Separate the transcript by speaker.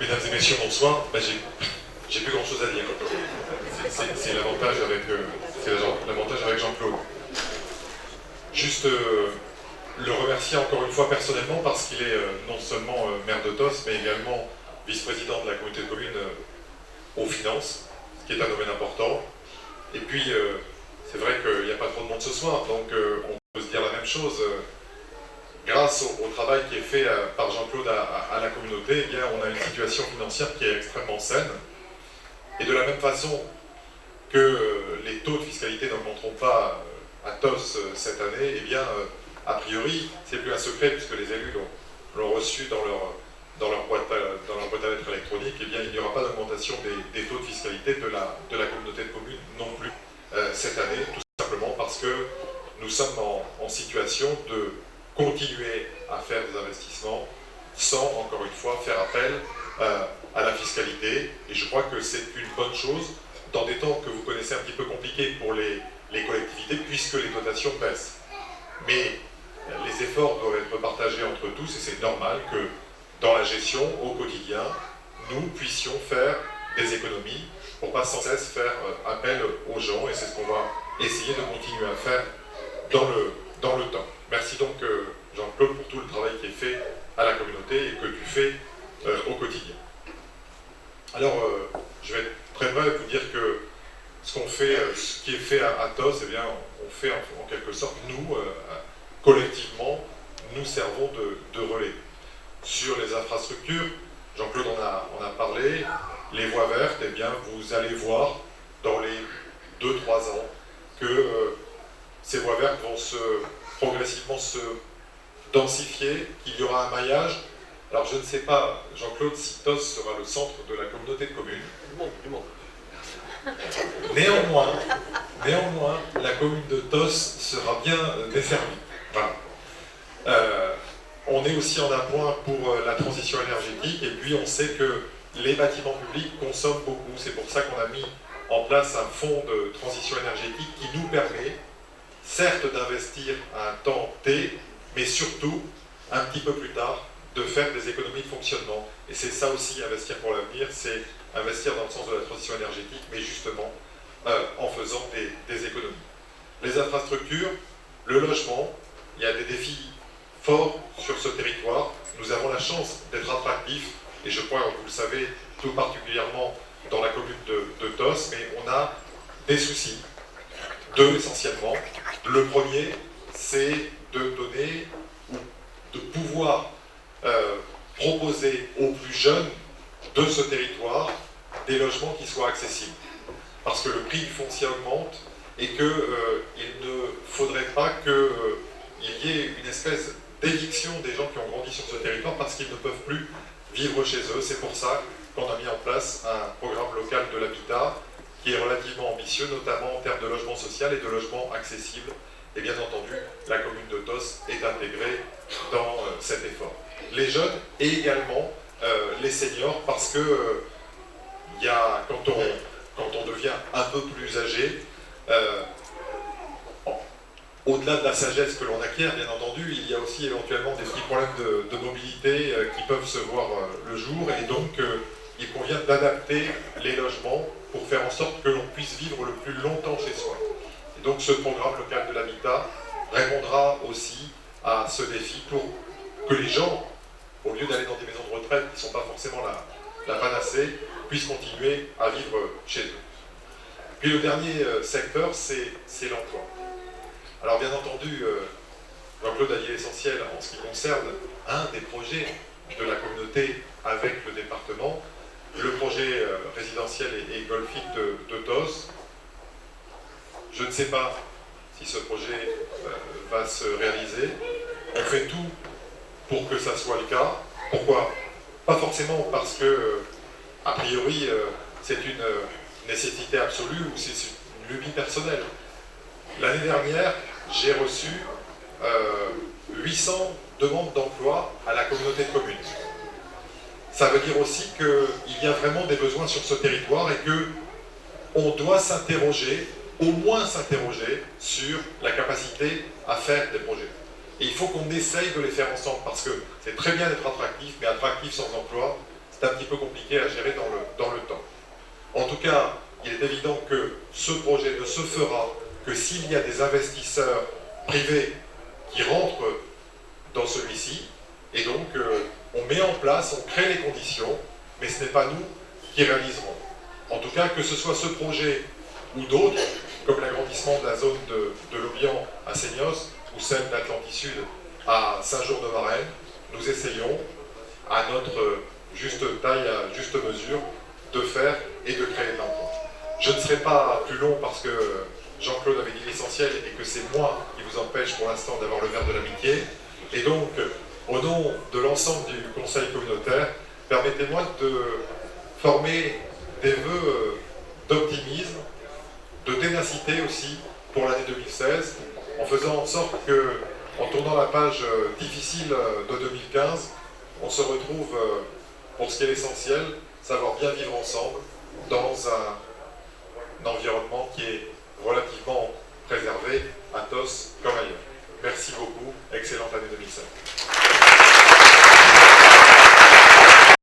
Speaker 1: Mesdames et messieurs, bonsoir. J'ai plus grand chose à dire. C'est l'avantage avec Jean-Claude. Juste le remercier encore une fois personnellement parce qu'il est non seulement maire de TOS, mais également vice-président de la communauté de communes aux finances, ce qui est un domaine important. Et puis, c'est vrai qu'il n'y a pas trop de monde ce soir, donc on peut se dire la même chose. Grâce au travail qui est fait par Jean-Claude à la communauté, eh bien, on a une situation financière qui est extrêmement saine. Et de la même façon que les taux de fiscalité n'augmenteront pas à TOS cette année, eh bien, a priori, c'est plus un secret puisque les élus l'ont reçu dans leur boîte à lettres électronique, eh bien, il n'y aura pas d'augmentation des taux de fiscalité de la communauté de communes non plus cette année, tout simplement parce que nous sommes en situation de continuer à faire des investissements sans, encore une fois, faire appel à la fiscalité. Et je crois que c'est une bonne chose dans des temps que vous connaissez un petit peu compliqués pour les collectivités, puisque les dotations baissent. Mais les efforts doivent être partagés entre tous, et c'est normal que dans la gestion, au quotidien, nous puissions faire des économies pour pas sans cesse faire appel aux gens, et c'est ce qu'on va essayer de continuer à faire dans le temps. Merci donc Jean-Claude pour tout le travail qui est fait à la communauté et que tu fais au quotidien. Alors, je vais être très bref vous dire que ce qui est fait à TOS, eh bien, on fait en quelque sorte, nous, collectivement, nous servons de relais. Sur les infrastructures, Jean-Claude en a parlé, les voies vertes, eh bien, vous allez voir dans les 2-3 ans que ces voies vertes vont progressivement se densifier, qu'il y aura un maillage. Alors je ne sais pas, Jean-Claude, si TOS sera le centre de la communauté de communes.
Speaker 2: Du monde.
Speaker 1: Néanmoins, la commune de TOS sera bien desservie. Voilà. On est aussi en appoint pour la transition énergétique, et puis on sait que les bâtiments publics consomment beaucoup. C'est pour ça qu'on a mis en place un fonds de transition énergétique qui nous permet, certes, d'investir à un temps T, mais surtout, un petit peu plus tard, de faire des économies de fonctionnement. Et c'est ça aussi, investir pour l'avenir, c'est investir dans le sens de la transition énergétique, mais justement en faisant des économies. Les infrastructures, le logement, il y a des défis forts sur ce territoire. Nous avons la chance d'être attractifs, et je crois, vous le savez, tout particulièrement dans la commune de TOS, mais on a des soucis, deux essentiellement. Le premier, c'est de donner ou de pouvoir proposer aux plus jeunes de ce territoire des logements qui soient accessibles. Parce que le prix du foncier augmente et qu'il ne faudrait pas qu'il y ait une espèce d'éviction des gens qui ont grandi sur ce territoire parce qu'ils ne peuvent plus vivre chez eux. C'est pour ça qu'on a mis en place un programme local de l'habitat qui est relativement ambitieux, notamment en termes de logement social et de logement accessible. Et bien entendu, la commune de TOS est intégrée dans cet effort. Les jeunes et également les seniors, parce que quand on devient un peu plus âgé, au-delà de la sagesse que l'on acquiert, bien entendu, il y a aussi éventuellement des petits problèmes de mobilité qui peuvent se voir le jour, et donc il convient d'adapter les logements pour faire en sorte que l'on puisse vivre le plus longtemps chez soi. Et donc ce programme local de l'habitat répondra aussi à ce défi pour que les gens, au lieu d'aller dans des maisons de retraite qui ne sont pas forcément la panacée, puissent continuer à vivre chez eux. Puis le dernier secteur, c'est l'emploi. Alors bien entendu, Jean-Claude a dit l'essentiel en ce qui concerne un des projets de la communauté avec le département, le projet résidentiel et golfique de TOS. Je ne sais pas si ce projet va se réaliser. On fait tout pour que ça soit le cas. Pourquoi? Pas forcément parce que, a priori, c'est une nécessité absolue ou c'est une lubie personnelle. L'année dernière, j'ai reçu 800 demandes d'emploi à la communauté de communes. Ça veut dire aussi qu'il y a vraiment des besoins sur ce territoire et qu'on doit s'interroger, au moins s'interroger sur la capacité à faire des projets. Et il faut qu'on essaye de les faire ensemble parce que c'est très bien d'être attractif, mais attractif sans emploi, c'est un petit peu compliqué à gérer dans le temps. En tout cas, il est évident que ce projet ne se fera que s'il y a des investisseurs privés qui rentrent dans celui-ci, et donc on met en place, on crée les conditions, mais ce n'est pas nous qui réaliserons. En tout cas, que ce soit ce projet ou d'autres, comme l'agrandissement de la zone de l'Obian à Seignos, ou celle d'Atlantis Sud à Saint-Jour-de-Varennes, nous essayons, à notre juste taille, à juste mesure, de faire et de créer de l'emploi. Je ne serai pas plus long parce que Jean-Claude avait dit l'essentiel et que c'est moi qui vous empêche pour l'instant d'avoir le verre de l'amitié. Et donc, au nom de l'ensemble du Conseil communautaire, permettez-moi de former des vœux d'optimisme, de ténacité aussi pour l'année 2016, en faisant en sorte que, en tournant la page difficile de 2015, on se retrouve, pour ce qui est l'essentiel, savoir bien vivre ensemble dans un environnement qui est relativement préservé, à Tos comme ailleurs. Merci beaucoup, excellente année 2016.